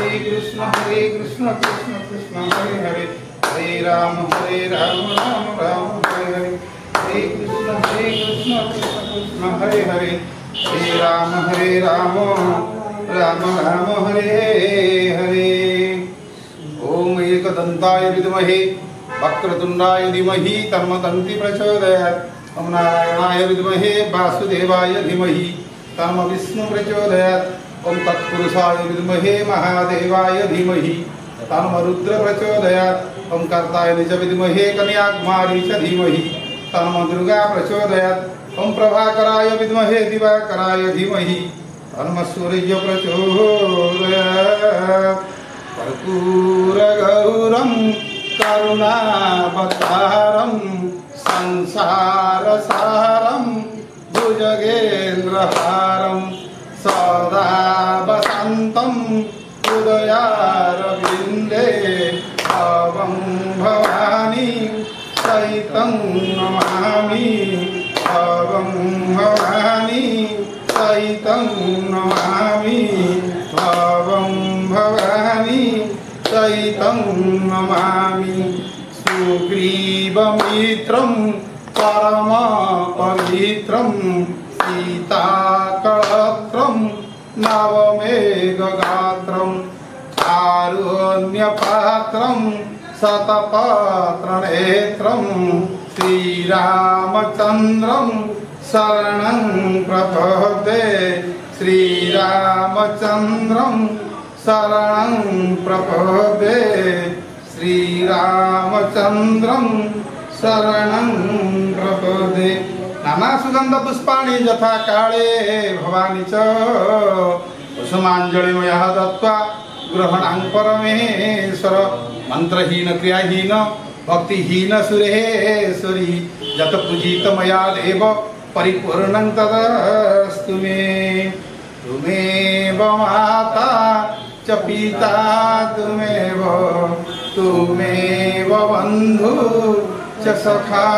कृष्ण कृष्ण कृष्ण हरे हरे, हरे राम राम राम हरे हरे, हरे कृष्ण कृष्ण कृष्ण हरे हरे, हरे राम राम राम हरे हरे। ओम एकदंताय विद्महे वक्रतुंडाय धीमहि तन्मतन्ति प्रचोदयात्, ओम नारायणाय विद्महे वासुदेवाय धीमहि तन्नो विष्णु प्रचोदयात्, ओम तत्पुरुषाय विद्महे महादेवाय धीमहि तन्नो रुद्र प्रचोदयात्, ओम कर्ताय च विद्महे कन्याकुमारी च धीमहि तन्नो दुर्गा प्रचोदयात्, ओम प्रभाकराय विद्महे दिवाकराय धीमहि तन्नो सूर्य प्रचोदयात्। कर्पूरगौरं करुणावतारं संसारसारं भुजगेन्द्रहारं सदा वसन्तं हृदयारविन्दे भवं भवानी सहितं नमामि, भवं भवानी सहितं नमामि, भवं भवानी सहितं नमामि। सुग्रीवमित्रं परमपवित्रं सीताकळत्रं नवमेघगात्रं कारुण्यपात्रं शतपत्रनेत्रं श्रीरामचन्द्रं शरणं प्रपद्ये, श्रीरामचन्द्रं शरणं प्रपद्ये, श्रीरामचन्द्रं शरणं प्रपद्ये। नाना सुगंध पुष्पाणि यथा काले भवानी च कुसुमाञ्जलिमयः दत्त्वा ग्रहणां परमेश्वर, मंत्रहीन क्रियाहीन भक्तिहीन सुरेश्वरी यत पूजित मया देव परिपूर्णं तदस्तु मे। तुमेव माता च पिता तुमेव बन्धु च सखा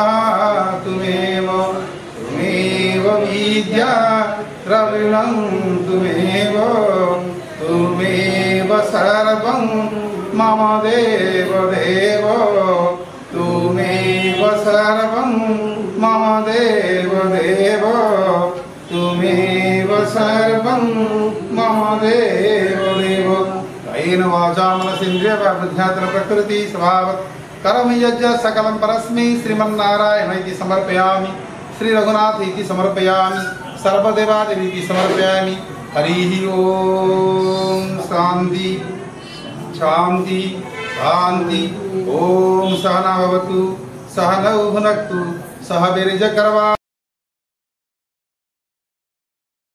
तुमेव विद्या द्रविणं तुमेव सर्वं मम देव तुमेव सर्वं मम देव तुमेव सर्वं मम देव। कायेन वाचा मनसेन्द्रिय वा बुद्ध्यात्मना प्रकृति स्वभावत् करोमि यज्ञ सकलं परस्मै श्रीमन्नारायण इति समर्पयामि, श्री रघुनाथ इति समर्पयामि, सर्वदेवादेवी इति समर्पयामि। हरिः ओम शांति शांति शांति। ओम सहना भवतु सहनौ भुनक्तु सह वीर्यं करवा।